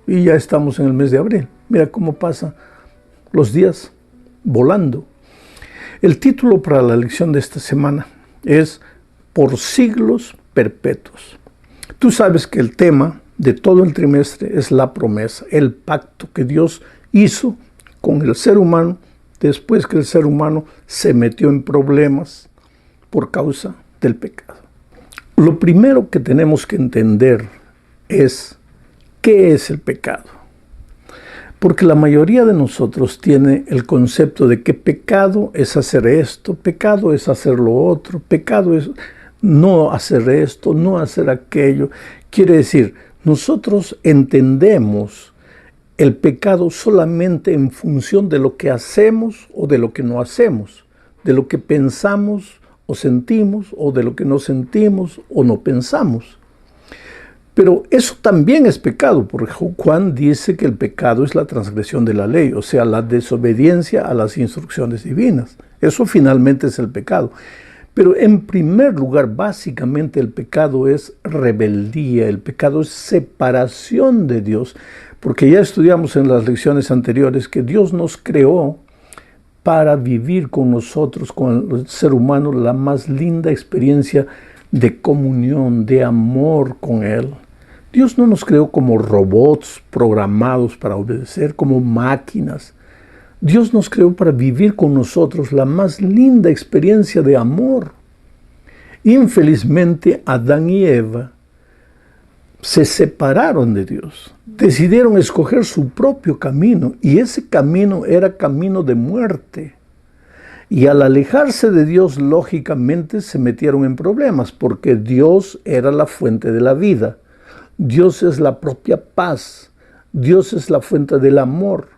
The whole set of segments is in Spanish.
y ya estamos en el mes de abril. Mira cómo pasan los días volando. El título para la lección de esta semana es Por siglos perpetuos. Tú sabes que el tema de todo el trimestre es la promesa, el pacto que Dios hizo con el ser humano después que el ser humano se metió en problemas por causa del pecado. Lo primero que tenemos que entender es ¿qué es el pecado? Porque la mayoría de nosotros tiene el concepto de que pecado es hacer esto, pecado es hacer lo otro, pecado es no hacer esto, no hacer aquello. Quiere decir, nosotros entendemos el pecado solamente en función de lo que hacemos o de lo que no hacemos, de lo que pensamos o sentimos o de lo que no sentimos o no pensamos. Pero eso también es pecado, porque Juan dice que el pecado es la transgresión de la ley, o sea, la desobediencia a las instrucciones divinas. Eso finalmente es el pecado. Pero en primer lugar, básicamente el pecado es rebeldía, el pecado es separación de Dios, porque ya estudiamos en las lecciones anteriores que Dios nos creó para vivir con nosotros, con el ser humano, la más linda experiencia de comunión, de amor con Él. Dios no nos creó como robots programados para obedecer, como máquinas. Dios nos creó para vivir con nosotros la más linda experiencia de amor. Infelizmente, Adán y Eva se separaron de Dios. Decidieron escoger su propio camino y ese camino era camino de muerte. Y al alejarse de Dios, lógicamente se metieron en problemas porque Dios era la fuente de la vida. Dios es la propia paz. Dios es la fuente del amor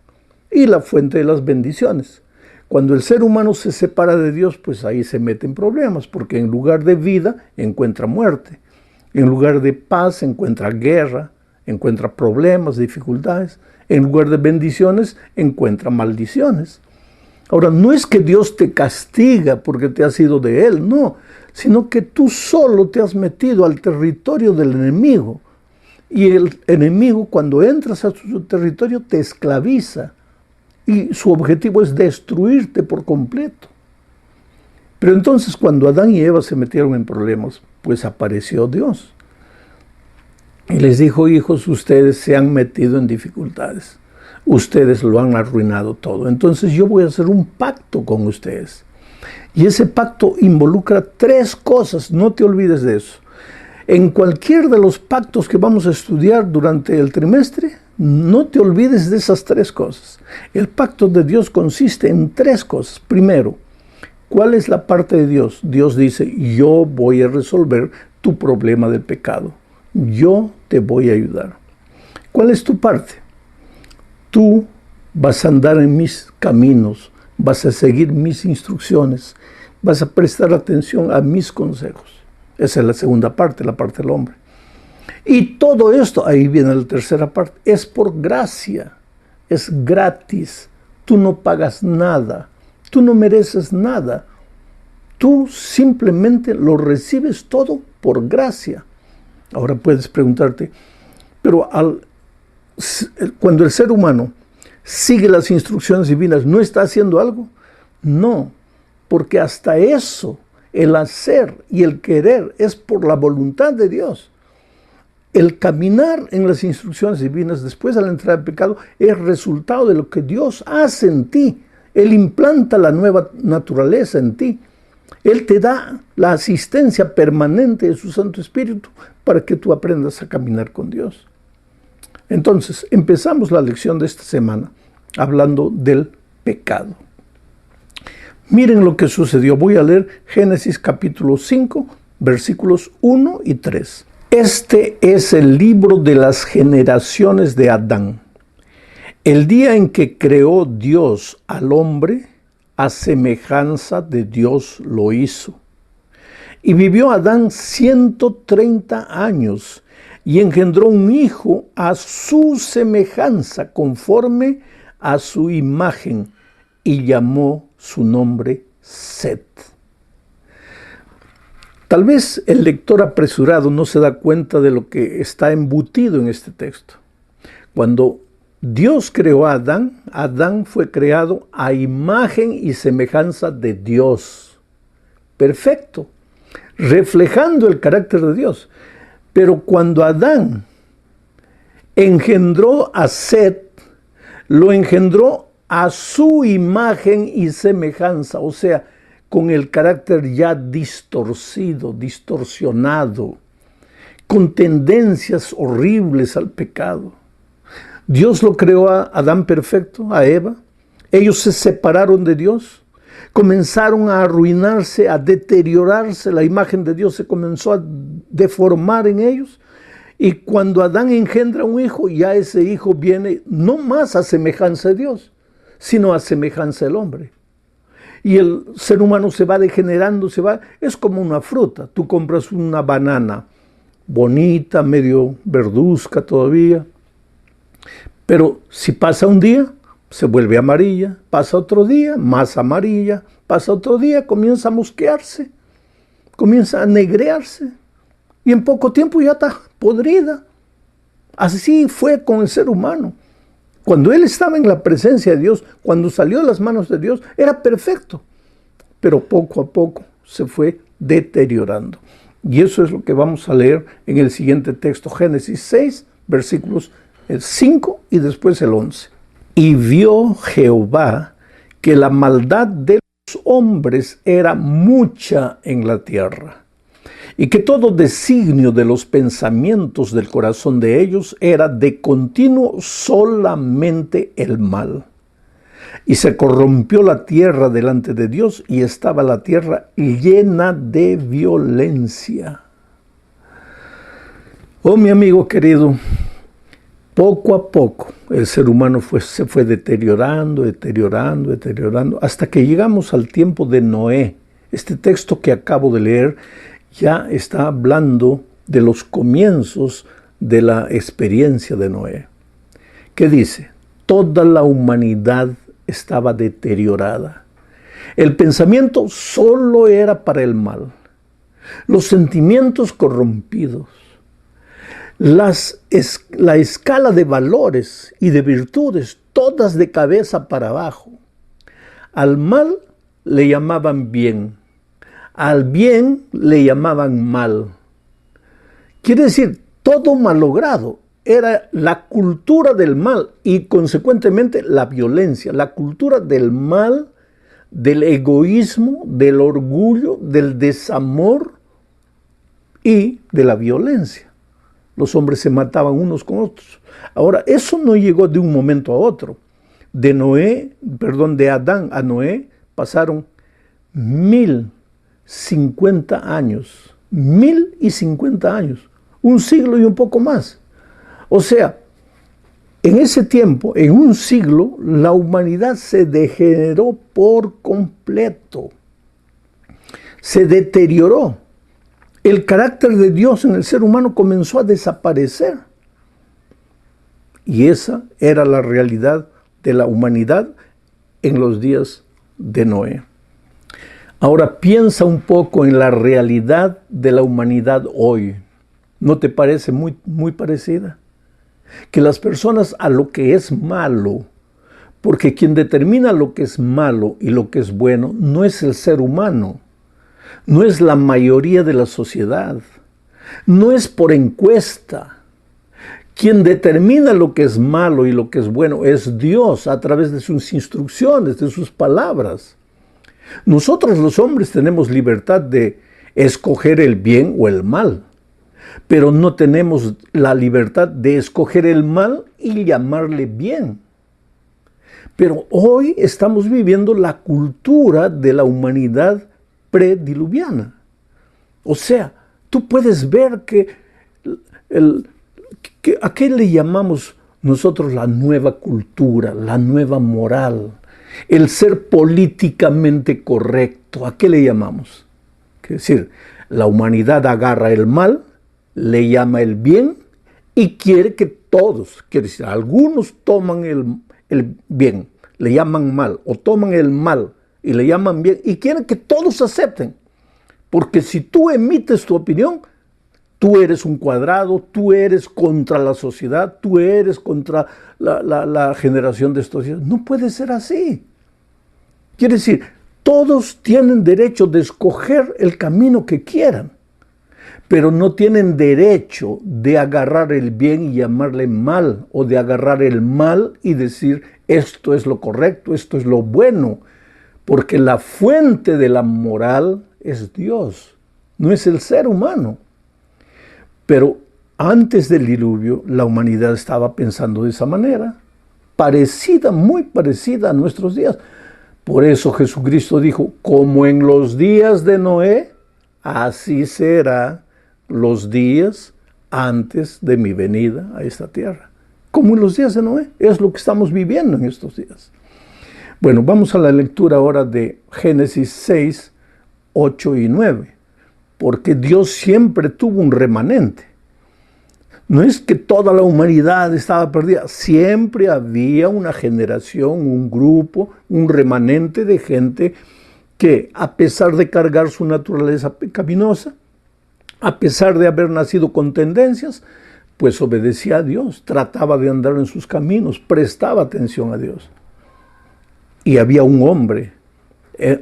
y la fuente de las bendiciones. Cuando el ser humano se separa de Dios, pues ahí se mete en problemas, porque en lugar de vida encuentra muerte. En lugar de paz encuentra guerra, encuentra problemas, dificultades. En lugar de bendiciones encuentra maldiciones. Ahora, no es que Dios te castiga porque te has ido de Él, no, sino que tú solo te has metido al territorio del enemigo. Y el enemigo, cuando entras a su territorio, te esclaviza. Y su objetivo es destruirte por completo. Pero entonces, cuando Adán y Eva se metieron en problemas, pues apareció Dios. Y les dijo, hijos, ustedes se han metido en dificultades. Ustedes lo han arruinado todo. Entonces yo voy a hacer un pacto con ustedes. Y ese pacto involucra 3 cosas. No te olvides de eso. En cualquier de los pactos que vamos a estudiar durante el trimestre, no te olvides de esas 3 cosas. El pacto de Dios consiste en 3 cosas. Primero, ¿cuál es la parte de Dios? Dios dice, yo voy a resolver tu problema del pecado. Yo te voy a ayudar. ¿Cuál es tu parte? Tú vas a andar en mis caminos, vas a seguir mis instrucciones, vas a prestar atención a mis consejos. Esa es la segunda parte, la parte del hombre. Y todo esto, ahí viene la tercera parte, es por gracia, es gratis. Tú no pagas nada, tú no mereces nada. Tú simplemente lo recibes todo por gracia. Ahora puedes preguntarte, pero cuando el ser humano sigue las instrucciones divinas, ¿no está haciendo algo? No, porque hasta eso, el hacer y el querer es por la voluntad de Dios. El caminar en las instrucciones divinas después de la entrada del pecado es resultado de lo que Dios hace en ti. Él implanta la nueva naturaleza en ti. Él te da la asistencia permanente de su Santo Espíritu para que tú aprendas a caminar con Dios. Entonces, empezamos la lección de esta semana hablando del pecado. Miren lo que sucedió. Voy a leer Génesis capítulo 5, versículos 1 y 3. Este es el libro de las generaciones de Adán. El día en que creó Dios al hombre, a semejanza de Dios lo hizo. Y vivió Adán 130 años y engendró un hijo a su semejanza, conforme a su imagen, y llamó su nombre Set. Tal vez el lector apresurado no se da cuenta de lo que está embutido en este texto. Cuando Dios creó a Adán, Adán fue creado a imagen y semejanza de Dios. Perfecto, reflejando el carácter de Dios. Pero cuando Adán engendró a Set, lo engendró a su imagen y semejanza, o sea, con el carácter ya distorcido, distorsionado, con tendencias horribles al pecado. Dios lo creó a Adán perfecto, a Eva. Ellos se separaron de Dios, comenzaron a arruinarse, a deteriorarse. La imagen de Dios se comenzó a deformar en ellos. Y cuando Adán engendra un hijo, ya ese hijo viene no más a semejanza de Dios, sino a semejanza del hombre. Y el ser humano se va degenerando, es como una fruta. Tú compras una banana bonita, medio verduzca todavía, pero si pasa un día, se vuelve amarilla, pasa otro día, más amarilla, pasa otro día, comienza a mosquearse, comienza a negrearse, y en poco tiempo ya está podrida. Así fue con el ser humano. Cuando él estaba en la presencia de Dios, cuando salió de las manos de Dios, era perfecto, pero poco a poco se fue deteriorando. Y eso es lo que vamos a leer en el siguiente texto, Génesis 6, versículos 5 y después el 11. Y vio Jehová que la maldad de los hombres era mucha en la tierra, y que todo designio de los pensamientos del corazón de ellos era de continuo solamente el mal. Y se corrompió la tierra delante de Dios, y estaba la tierra llena de violencia. Oh, mi amigo querido, poco a poco el ser humano se fue deteriorando, hasta que llegamos al tiempo de Noé. Este texto que acabo de leer ya está hablando de los comienzos de la experiencia de Noé. ¿Qué dice? Toda la humanidad estaba deteriorada. El pensamiento solo era para el mal. Los sentimientos corrompidos. La escala de valores y de virtudes, todas de cabeza para abajo. Al mal le llamaban bien. Al bien le llamaban mal. Quiere decir, todo malogrado. Era la cultura del mal y consecuentemente la violencia, la cultura del mal, del egoísmo, del orgullo, del desamor y de la violencia. Los hombres se mataban unos con otros. Ahora, eso no llegó de un momento a otro. De Adán a Noé pasaron 1050 años. 1050 años. Un siglo y un poco más. O sea, en ese tiempo, en un siglo, la humanidad se degeneró por completo. Se deterioró. El carácter de Dios en el ser humano comenzó a desaparecer. Y esa era la realidad de la humanidad en los días de Noé. Ahora piensa un poco en la realidad de la humanidad hoy. ¿No te parece muy parecida? Que las personas a lo que es malo, porque quien determina lo que es malo y lo que es bueno no es el ser humano, no es la mayoría de la sociedad, no es por encuesta. Quien determina lo que es malo y lo que es bueno es Dios a través de sus instrucciones, de sus palabras. Nosotros los hombres tenemos libertad de escoger el bien o el mal, pero no tenemos la libertad de escoger el mal y llamarle bien. Pero hoy estamos viviendo la cultura de la humanidad prediluviana. O sea, tú puedes ver ¿a qué le llamamos nosotros la nueva cultura, la nueva moral? El ser políticamente correcto, ¿a qué le llamamos? Es decir, la humanidad agarra el mal, le llama el bien y quiere que todos, quiere decir, algunos toman el bien, le llaman mal, o toman el mal y le llaman bien, y quieren que todos acepten. Porque si tú emites tu opinión, tú eres un cuadrado, tú eres contra la sociedad, tú eres contra la generación de estos días. No puede ser así. Quiere decir, todos tienen derecho de escoger el camino que quieran, pero no tienen derecho de agarrar el bien y llamarle mal, o de agarrar el mal y decir, esto es lo correcto, esto es lo bueno, porque la fuente de la moral es Dios, no es el ser humano. Pero antes del diluvio, la humanidad estaba pensando de esa manera, parecida, muy parecida a nuestros días. Por eso Jesucristo dijo, como en los días de Noé, así será los días antes de mi venida a esta tierra. Como en los días de Noé, es lo que estamos viviendo en estos días. Bueno, vamos a la lectura ahora de Génesis 6, 8 y 9. Porque Dios siempre tuvo un remanente. No es que toda la humanidad estaba perdida, siempre había una generación, un grupo, un remanente de gente que, a pesar de cargar su naturaleza pecaminosa, a pesar de haber nacido con tendencias, pues obedecía a Dios, trataba de andar en sus caminos, prestaba atención a Dios. Y había un hombre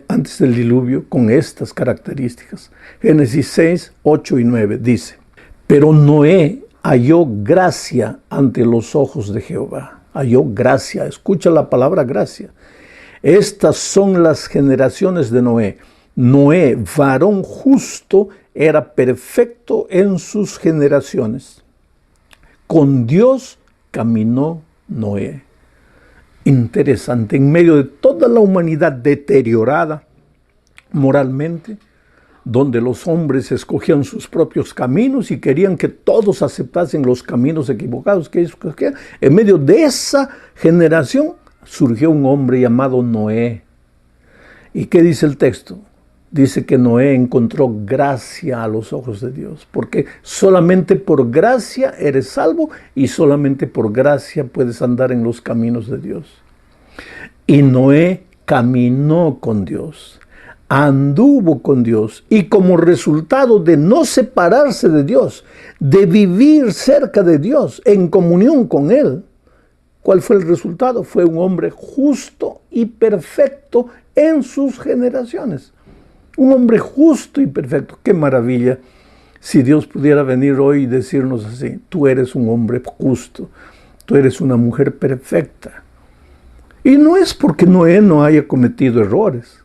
antes del diluvio con estas características. Génesis 6, 8 y 9 dice, pero Noé halló gracia ante los ojos de Jehová. Halló gracia, escucha la palabra gracia. Estas son las generaciones de Noé. Noé, varón justo, era perfecto en sus generaciones. Con Dios caminó Noé. Interesante, en medio de toda la humanidad deteriorada moralmente, donde los hombres escogían sus propios caminos y querían que todos aceptasen los caminos equivocados que ellos escogían, en medio de esa generación surgió un hombre llamado Noé. ¿Y qué dice el texto? Dice que Noé encontró gracia a los ojos de Dios, porque solamente por gracia eres salvo y solamente por gracia puedes andar en los caminos de Dios. Y Noé caminó con Dios, anduvo con Dios, y como resultado de no separarse de Dios, de vivir cerca de Dios, en comunión con Él, ¿cuál fue el resultado? Fue un hombre justo y perfecto en sus generaciones. Un hombre justo y perfecto. ¡Qué maravilla! Si Dios pudiera venir hoy y decirnos así, tú eres un hombre justo, tú eres una mujer perfecta. Y no es porque Noé no haya cometido errores.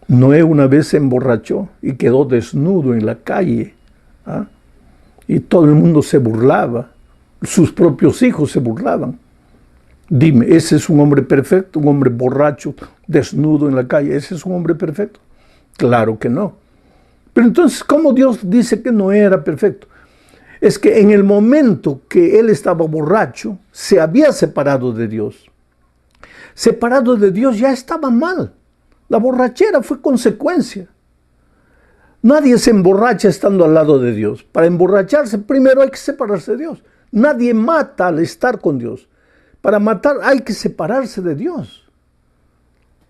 Noé una vez se emborrachó y quedó desnudo en la calle. Y todo el mundo se burlaba. Sus propios hijos se burlaban. Dime, ¿ese es un hombre perfecto? ¿Un hombre borracho, desnudo en la calle? ¿Ese es un hombre perfecto? Claro que no. Pero entonces, ¿cómo Dios dice que no era perfecto? Es que en el momento que él estaba borracho, se había separado de Dios. Separado de Dios ya estaba mal. La borrachera fue consecuencia. Nadie se emborracha estando al lado de Dios. Para emborracharse, primero hay que separarse de Dios. Nadie mata al estar con Dios. Para matar hay que separarse de Dios.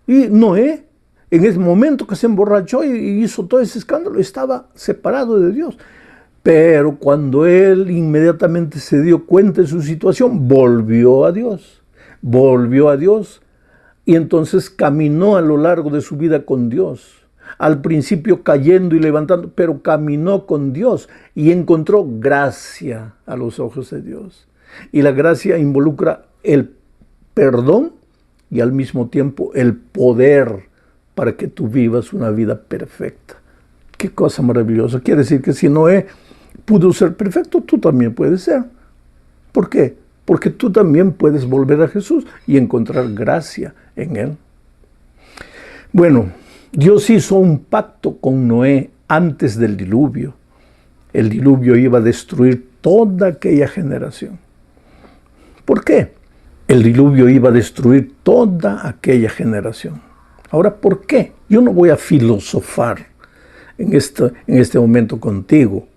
Y Noé, en ese momento que se emborrachó y hizo todo ese escándalo, estaba separado de Dios. Pero cuando él inmediatamente se dio cuenta de su situación, volvió a Dios. Volvió a Dios y entonces caminó a lo largo de su vida con Dios. Al principio cayendo y levantando, pero caminó con Dios y encontró gracia a los ojos de Dios. Y la gracia involucra el perdón y al mismo tiempo el poder para que tú vivas una vida perfecta. Qué cosa maravillosa. Quiere decir que si Noé pudo ser perfecto, tú también puedes ser. ¿Por qué? Porque tú también puedes volver a Jesús y encontrar gracia en Él. Bueno, Dios hizo un pacto con Noé antes del diluvio. El diluvio iba a destruir toda aquella generación. ¿Por qué? El diluvio iba a destruir toda aquella generación. Ahora, ¿por qué? Yo no voy a filosofar en este momento contigo.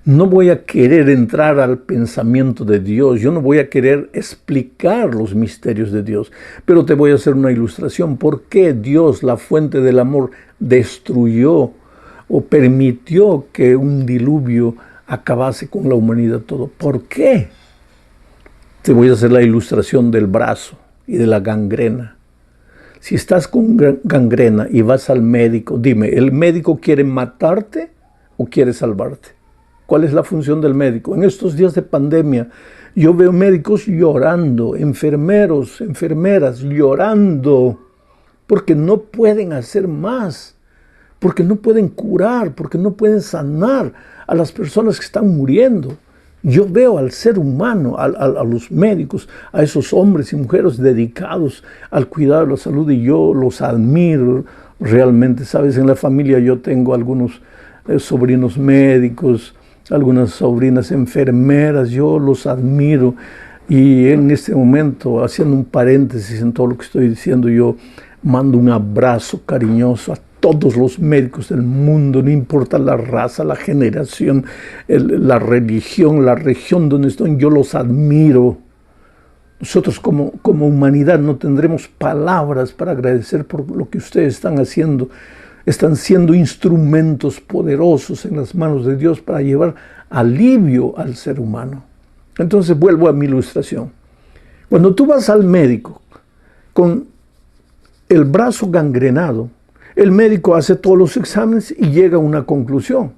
No voy a querer entrar al pensamiento de Dios. Yo no voy a querer explicar los misterios de Dios. Pero te voy a hacer una ilustración. ¿Por qué Dios, la fuente del amor, destruyó o permitió que un diluvio acabase con la humanidad todo. ¿Por qué? Te voy a hacer la ilustración del brazo y de la gangrena. Si estás con gangrena y vas al médico, dime, ¿el médico quiere matarte o quiere salvarte? ¿Cuál es la función del médico? En estos días de pandemia, yo veo médicos llorando, enfermeros, enfermeras llorando, porque no pueden hacer más, porque no pueden curar, porque no pueden sanar a las personas que están muriendo. Yo veo al ser humano, a los médicos, a esos hombres y mujeres dedicados al cuidado de la salud, y yo los admiro realmente. Sabes, en la familia yo tengo algunos sobrinos médicos, algunas sobrinas enfermeras, yo los admiro. Y en este momento, haciendo un paréntesis en todo lo que estoy diciendo, yo mando un abrazo cariñoso a todos los médicos del mundo, no importa la raza, la generación, la religión, la región donde están, yo los admiro. Nosotros como humanidad no tendremos palabras para agradecer por lo que ustedes están haciendo. Están siendo instrumentos poderosos en las manos de Dios para llevar alivio al ser humano. Entonces vuelvo a mi ilustración. Cuando tú vas al médico con el brazo gangrenado, el médico hace todos los exámenes y llega a una conclusión.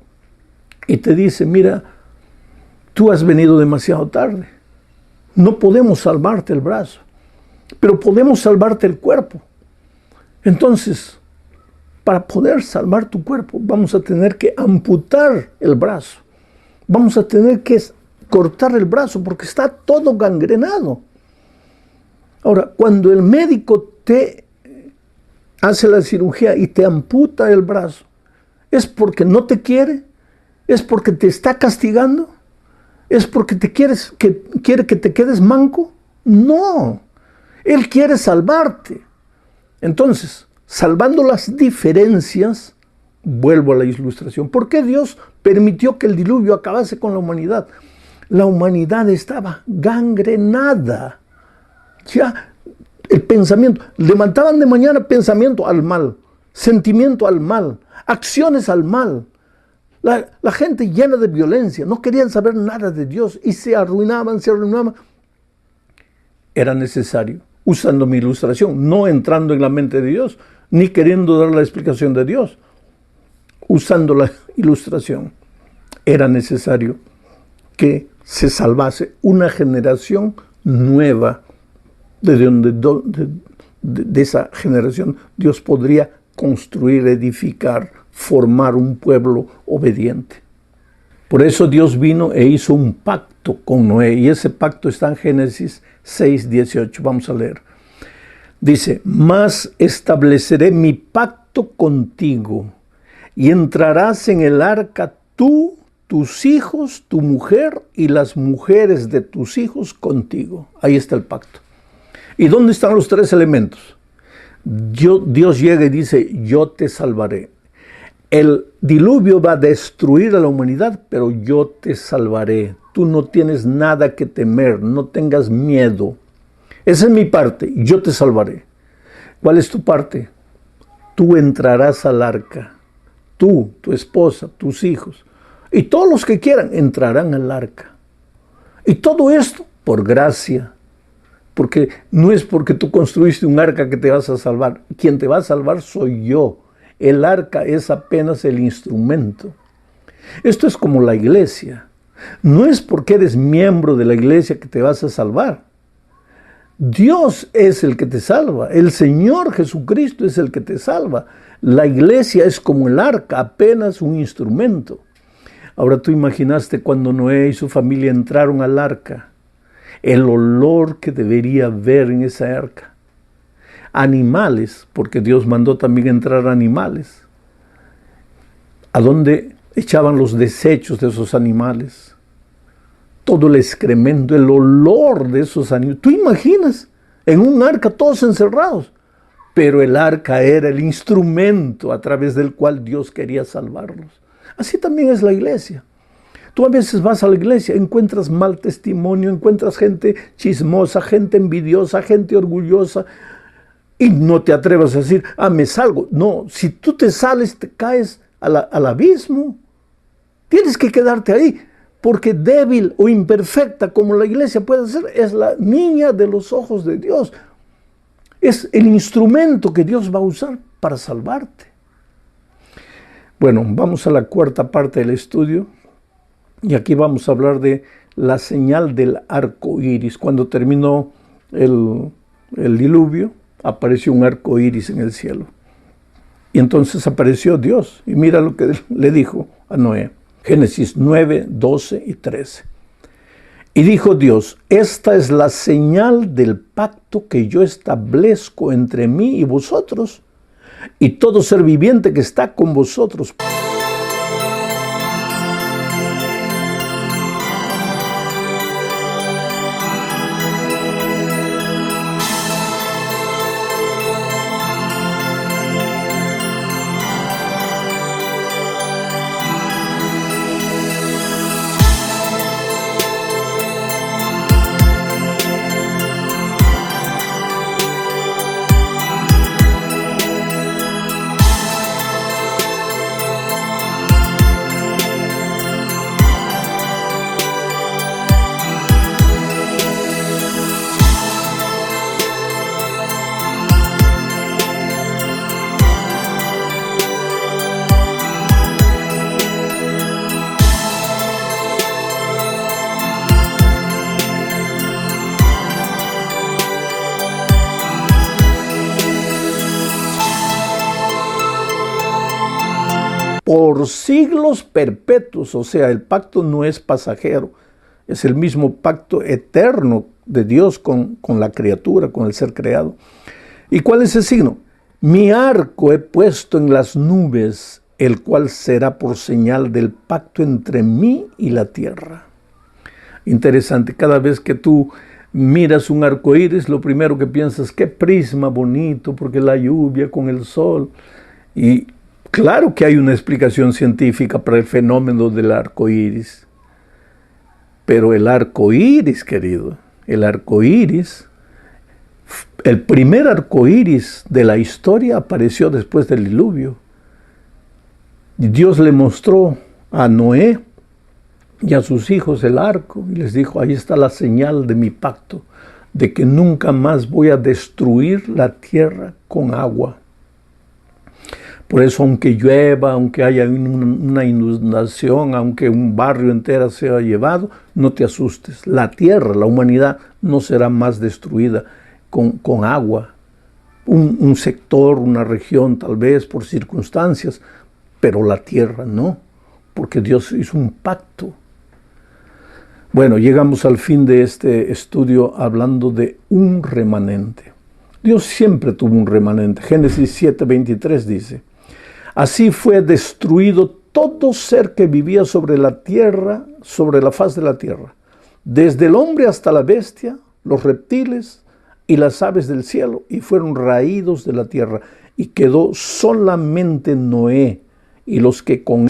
Y te dice, mira, tú has venido demasiado tarde. No podemos salvarte el brazo, pero podemos salvarte el cuerpo. Entonces, para poder salvar tu cuerpo, vamos a tener que amputar el brazo. Vamos a tener que cortar el brazo porque está todo gangrenado. Ahora, cuando el médico te hace la cirugía y te amputa el brazo, ¿es porque no te quiere? ¿Es porque te está castigando? ¿Es porque quiere que te quedes manco? No, Él quiere salvarte. Entonces, salvando las diferencias, vuelvo a la ilustración. ¿Por qué Dios permitió que el diluvio acabase con la humanidad? La humanidad estaba gangrenada. Ya, el pensamiento, levantaban de mañana pensamiento al mal, sentimiento al mal, acciones al mal. La gente llena de violencia, no querían saber nada de Dios y se arruinaban. Era necesario, usando mi ilustración, no entrando en la mente de Dios, ni queriendo dar la explicación de Dios, usando la ilustración, era necesario que se salvase una generación nueva. De esa generación Dios podría construir, edificar, formar un pueblo obediente. Por eso Dios vino e hizo un pacto con Noé, y ese pacto está en Génesis 6:18. Vamos a leer. Dice, mas estableceré mi pacto contigo, y entrarás en el arca tú, tus hijos, tu mujer y las mujeres de tus hijos contigo. Ahí está el pacto. ¿Y dónde están los tres elementos? Dios llega y dice, yo te salvaré. El diluvio va a destruir a la humanidad, pero yo te salvaré. Tú no tienes nada que temer, no tengas miedo. Esa es mi parte, yo te salvaré. ¿Cuál es tu parte? Tú entrarás al arca. Tú, tu esposa, tus hijos. Y todos los que quieran entrarán al arca. Y todo esto por gracia. Porque no es porque tú construiste un arca que te vas a salvar. Quien te va a salvar soy yo. El arca es apenas el instrumento. Esto es como la iglesia. No es porque eres miembro de la iglesia que te vas a salvar. Dios es el que te salva. El Señor Jesucristo es el que te salva. La iglesia es como el arca, apenas un instrumento. Ahora tú imaginaste cuando Noé y su familia entraron al arca. El olor que debería haber en esa arca. Animales, porque Dios mandó también entrar animales. ¿A dónde echaban los desechos de esos animales? Todo el excremento, el olor de esos animales. ¿Tú imaginas? En un arca todos encerrados. Pero el arca era el instrumento a través del cual Dios quería salvarlos. Así también es la iglesia. Tú a veces vas a la iglesia, encuentras mal testimonio, encuentras gente chismosa, gente envidiosa, gente orgullosa, y no te atrevas a decir, me salgo. No, si tú te sales, te caes al abismo. Tienes que quedarte ahí, porque débil o imperfecta como la iglesia puede ser, es la niña de los ojos de Dios. Es el instrumento que Dios va a usar para salvarte. Bueno, vamos a la cuarta parte del estudio, y aquí vamos a hablar de la señal del arco iris. Cuando terminó el diluvio, apareció un arco iris en el cielo. Y entonces apareció Dios, y mira lo que le dijo a Noé. Génesis 9, 12 y 13. Y dijo Dios: esta es la señal del pacto que yo establezco entre mí y vosotros, y todo ser viviente que está con vosotros. Por siglos perpetuos, o sea, el pacto no es pasajero, es el mismo pacto eterno de Dios con la criatura, con el ser creado. ¿Y cuál es el signo? Mi arco he puesto en las nubes, el cual será por señal del pacto entre mí y la tierra. Interesante, cada vez que tú miras un arco iris, lo primero que piensas, qué prisma bonito, porque la lluvia con el sol. Y claro que hay una explicación científica para el fenómeno del arco iris. Pero el arco iris, querido, el arco iris, el primer arco iris de la historia apareció después del diluvio. Dios le mostró a Noé y a sus hijos el arco y les dijo: ahí está la señal de mi pacto, de que nunca más voy a destruir la tierra con agua. Por eso, aunque llueva, aunque haya una inundación, aunque un barrio entero sea llevado, no te asustes. La tierra, la humanidad, no será más destruida con agua. Un sector, una región, tal vez por circunstancias, pero la tierra no, porque Dios hizo un pacto. Bueno, llegamos al fin de este estudio hablando de un remanente. Dios siempre tuvo un remanente. Génesis 7:23 dice: así fue destruido todo ser que vivía sobre la tierra, sobre la faz de la tierra, desde el hombre hasta la bestia, los reptiles y las aves del cielo, y fueron raídos de la tierra, y quedó solamente Noé y los que con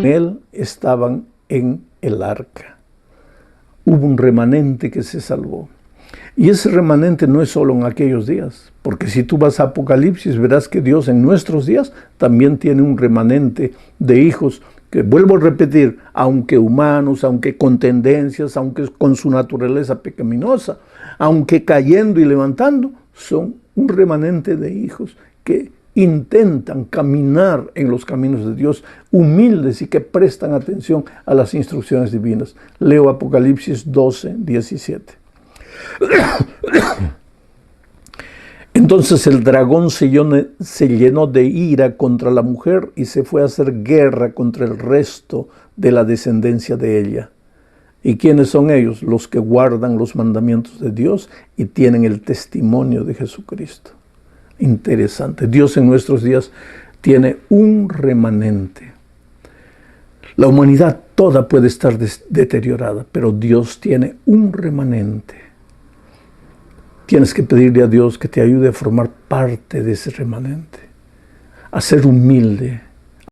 él estaban en el arca. Hubo un remanente que se salvó. Y ese remanente no es solo en aquellos días, porque si tú vas a Apocalipsis verás que Dios en nuestros días también tiene un remanente de hijos que, vuelvo a repetir, aunque humanos, aunque con tendencias, aunque con su naturaleza pecaminosa, aunque cayendo y levantando, son un remanente de hijos que intentan caminar en los caminos de Dios, humildes y que prestan atención a las instrucciones divinas. Leo Apocalipsis 12, 17. Entonces el dragón se llenó de ira contra la mujer y se fue a hacer guerra contra el resto de la descendencia de ella. ¿Y quiénes son ellos? Los que guardan los mandamientos de Dios y tienen el testimonio de Jesucristo. Interesante. Dios en nuestros días tiene un remanente. La humanidad toda puede estar deteriorada, pero Dios tiene un remanente. Tienes que pedirle a Dios que te ayude a formar parte de ese remanente, a ser humilde,